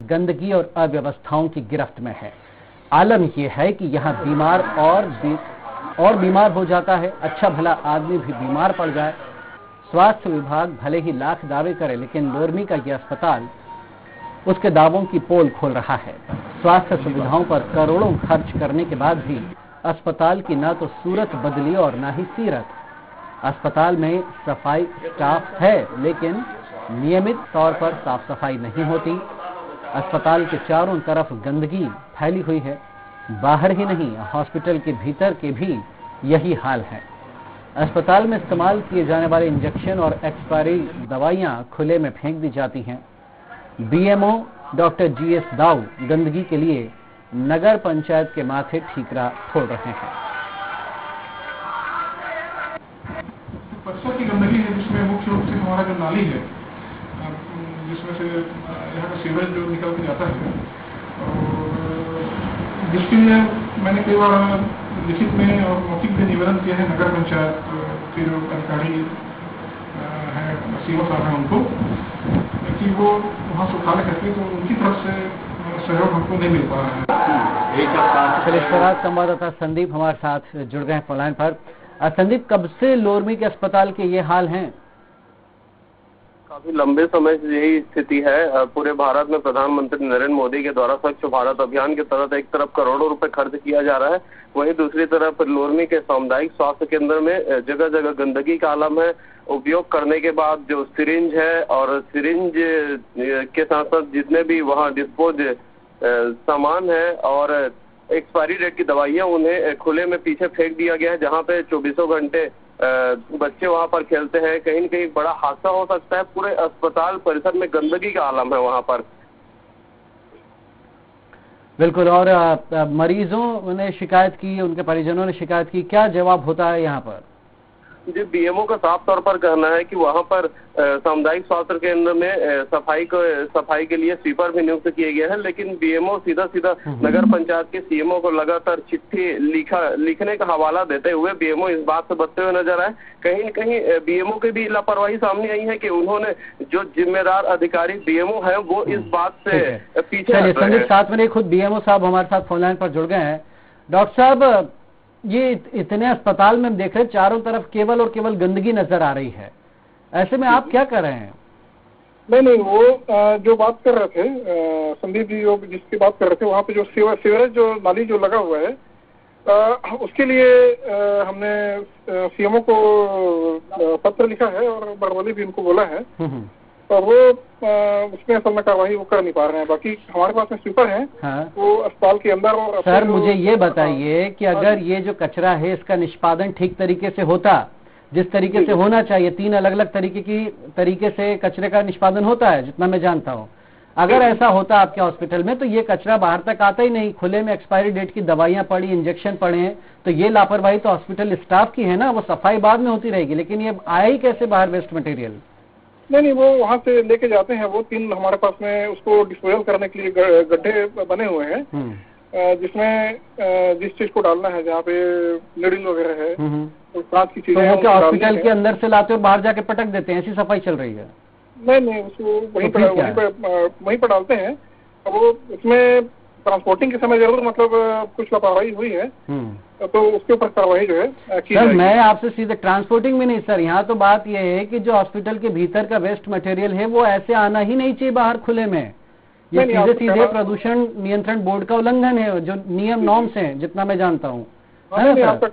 गंदगी और अव्यवस्थाओं की गिरफ्त में है। आलम यह है कि यहाँ बीमार और बीमार हो जाता है, अच्छा भला आदमी भी बीमार पड़ जाए। स्वास्थ्य विभाग भले ही लाख दावे करे, लेकिन लोरमी का यह अस्पताल उसके दावों की पोल खोल रहा है। स्वास्थ्य सुविधाओं पर करोड़ों खर्च करने के बाद भी अस्पताल की न तो सूरत बदली और न ही सीरत। अस्पताल में सफाई स्टाफ है, लेकिन नियमित तौर पर साफ सफाई नहीं होती। अस्पताल के चारों तरफ गंदगी फैली हुई है। बाहर ही नहीं, हॉस्पिटल के भीतर के भी यही हाल है। अस्पताल में इस्तेमाल किए जाने वाले इंजेक्शन और एक्सपायरी दवाइयां खुले में फेंक दी जाती हैं। बीएमओ डॉक्टर जीएस दाऊ गंदगी के लिए नगर पंचायत के माथे ठीकरा फोड़ रहे हैं। परिसर की गंदगी है, जिसमें मुख्य रूप से हमारा जो नाली है, जिसमें से यहाँ का सीवरेज जो निकल के जाता है, और जिसके लिए मैंने कई बार लिखित में और मौखिक भी निवेदन किया है नगर पंचायत के जो अधिकारी हैं, सीओ साहब हैं, उनको कि वो वहाँ सुखाने करते, तो उनकी तरफ से सहयोग हमको नहीं मिल पा रहा है। चलिए, इस तरह संवाददाता संदीप हमारे साथ जुड़ गए हैं फोन लाइन पर। संदीप, कब से लोरमी के अस्पताल के ये हाल हैं? काफी लंबे समय से यही स्थिति है। पूरे भारत में प्रधानमंत्री नरेंद्र मोदी के द्वारा स्वच्छ भारत अभियान के तहत एक तरफ करोड़ों रुपए खर्च किया जा रहा है, वहीं दूसरी तरफ लोरमी के सामुदायिक स्वास्थ्य केंद्र में जगह जगह गंदगी का आलम है। उपयोग करने के बाद जो सिरिंज है और सिरिंज के साथ साथ जितने भी वहाँ डिस्पोज सामान है और एक्सपायरी डेट की दवाइयां, उन्हें खुले में पीछे फेंक दिया गया है, जहाँ पे 24 घंटे बच्चे वहां पर खेलते हैं। कहीं न कहीं बड़ा हादसा हो सकता है। पूरे अस्पताल परिसर में गंदगी का आलम है वहां पर। बिल्कुल। और मरीजों ने शिकायत की, उनके परिजनों ने शिकायत की, क्या जवाब होता है यहाँ पर? जी, बीएमओ का साफ तौर पर कहना है कि वहां पर सामुदायिक स्वास्थ्य केंद्र में सफाई के लिए स्वीपर भी नियुक्त किए गए हैं, लेकिन बीएमओ सीधा नगर पंचायत के सीएमओ को लगातार चिट्ठी लिखने का हवाला देते हुए बीएमओ इस बात से बचते हुए नजर आए। कहीं न कहीं बीएमओ की भी लापरवाही सामने आई है कि उन्होंने जो जिम्मेदार अधिकारी बीएमओ है वो इस बात से पीछे हट रहे हैं। साथ में खुद बीएमओ साहब हमारे साथ फोन लाइन पर जुड़ गए हैं। डॉक्टर साहब, ये इतने अस्पताल में हम देख रहे हैं चारों तरफ केवल और केवल गंदगी नजर आ रही है, ऐसे में आप क्या कर रहे हैं? नहीं, वो जो बात कर रहे थे संदीप जी, जो जिसकी बात कर रहे थे, वहाँ पे जो सीवरेज जो नाली जो लगा हुआ है, उसके लिए हमने सीएमओ को पत्र लिखा है और बरवली भी उनको बोला है, और वो उसमें असल में कार्रवाई वो कर नहीं पा रहे हैं। बाकी हमारे पास में स्वीपर है। हाँ। वो अस्पताल के अंदर। और सर, मुझे ये बताइए कि अगर ये जो कचरा है इसका निष्पादन ठीक तरीके से होता, जिस तरीके से होना चाहिए, 3 अलग अलग तरीके से कचरे का निष्पादन होता है जितना मैं जानता हूँ, अगर ऐसा होता आपके हॉस्पिटल में तो ये कचरा बाहर तक आता ही नहीं। खुले में एक्सपायरी डेट की दवाइयां पड़ी, इंजेक्शन पड़े हैं, तो ये लापरवाही तो हॉस्पिटल स्टाफ की है ना, वो सफाई बाद में होती रहेगी, लेकिन ये आया ही कैसे बाहर वेस्ट मटेरियल? नहीं, वो वहाँ से लेके जाते हैं। वो 3 हमारे पास में उसको डिस्पोजल करने के लिए गड्ढे बने हुए हैं, जिसमें जिस चीज को डालना है, जहाँ पे नीडल वगैरह है, तो कांच की चीजें, तो हॉस्पिटल के अंदर से लाते और बाहर जाके पटक देते हैं, ऐसी सफाई चल रही है? नहीं, उसको वहीं पर डालते हैं। वो उसमें ट्रांसपोर्टिंग के समय जरूर मतलब कुछ लापरवाही हुई है, तो उसके ऊपर कार्रवाई जो है की सर, मैं आपसे सीधे ट्रांसपोर्टिंग में नहीं सर, यहाँ तो बात यह है कि जो हॉस्पिटल के भीतर का वेस्ट मटेरियल है वो ऐसे आना ही नहीं चाहिए बाहर खुले में। ये सीधे प्रदूषण नियंत्रण बोर्ड का उल्लंघन है, जो नियम नॉर्म्स हैं जितना मैं जानता हूँ। आपका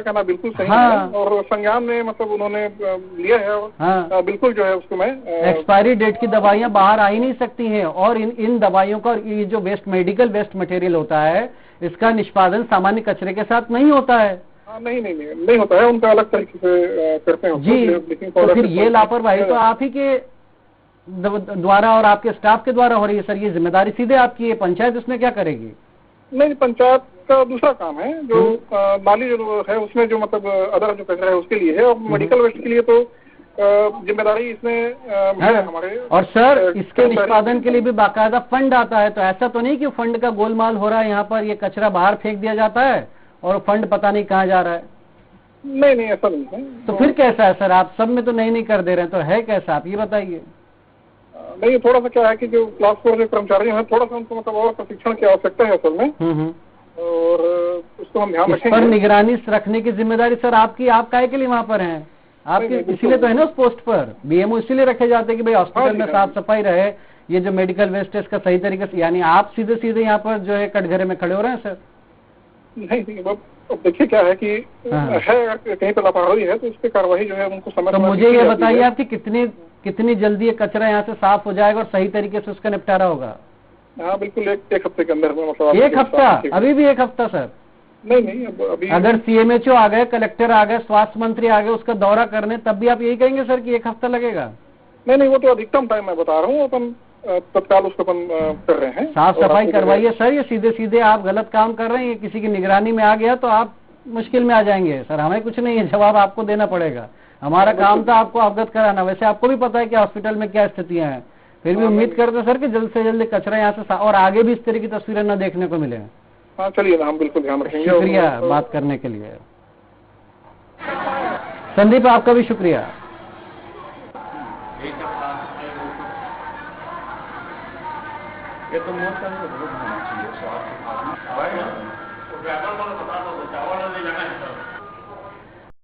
कहना बिल्कुल सही है, और संज्ञान में मतलब उन्होंने लिया है। हाँ। बिल्कुल जो है उसको मैं एक्सपायरी डेट की दवाइयां बाहर आ ही नहीं सकती हैं, और इन दवाइयों का ये जो मेडिकल वेस्ट मटेरियल होता है इसका निष्पादन सामान्य कचरे के साथ नहीं होता है। नहीं होता है, उनका अलग तरीके से करते हैं जी। तो फिर ये लापरवाही तो आप ही के द्वारा और आपके स्टाफ के द्वारा हो रही है सर। ये जिम्मेदारी सीधे आपकी है, पंचायत इसमें क्या करेगी? नहीं, पंचायत का दूसरा काम है, जो नाली जो है उसमें जो मतलब अदर जो कचरा है उसके लिए है, और मेडिकल वेस्ट के लिए तो जिम्मेदारी इसमें है हमारे। और सर, इसके निष्पादन के लिए भी बाकायदा फंड आता है, तो ऐसा तो नहीं कि फंड का गोलमाल हो रहा है, यहाँ पर ये कचरा बाहर फेंक दिया जाता है और फंड पता नहीं कहाँ जा रहा है? नहीं, ऐसा नहीं है। तो फिर कैसा है सर? आप सब में तो नहीं कर दे रहे हैं, तो है कैसा, आप ये बताइए। नहीं, थोड़ा सा क्या है कि जो क्लास 4 जो कर्मचारी हैं, थोड़ा सा उनको मतलब और प्रशिक्षण की आवश्यकता है असल में, और उसको हम ध्यान इस रखेंगे। पर निगरानी रखने की जिम्मेदारी सर आपकी, आप काहे के लिए वहाँ पर हैं? आपके इसीलिए तो है ना उस पोस्ट पर, बीएमओ इसीलिए रखे जाते हैं कि भाई हॉस्पिटल में साफ सफाई रहे, ये जो मेडिकल वेस्टेज का सही तरीके से, यानी आप सीधे सीधे यहाँ पर जो है कटघरे में खड़े हो रहे हैं सर? नहीं, अब देखिए क्या है कि है, अगर कहीं पर लापरवाही है तो उस पर कार्रवाई जो है उनको समय। तो मुझे ये बताइए आपकी कितनी जल्दी ये कचरा यहाँ से साफ हो जाएगा और सही तरीके से उसका निपटारा होगा? हाँ बिल्कुल, एक हफ्ते के अंदर में, मतलब एक हफ्ता? अभी भी एक हफ्ता सर? नहीं, अभी अगर सीएमएचओ आ गए, कलेक्टर आ गए, स्वास्थ्य मंत्री आ गए उसका दौरा करने, तब भी आप यही कहेंगे सर कि एक हफ्ता लगेगा? नहीं, वो तो अधिकतम टाइम मैं बता रहा हूँ, अपन तत्काल उसको अपन कर रहे हैं। साफ सफाई करवाइए सर, ये सीधे सीधे आप गलत काम कर रहे हैं, ये किसी की निगरानी में आ गया तो आप मुश्किल में आ जाएंगे सर। हमें कुछ नहीं है, जवाब आपको देना पड़ेगा, हमारा काम था आपको अवगत कराना। वैसे आपको भी पता है कि हॉस्पिटल में क्या स्थितियां हैं, फिर भी उम्मीद करते हैं सर कि जल्द से जल्द कचरा यहाँ से और आगे भी इस तरह की तस्वीरें न देखने को मिले। हाँ चलिए ना, हम बिल्कुल ध्यान रखेंगे। शुक्रिया बात करने के लिए संदीप, आपका भी शुक्रिया। ये तो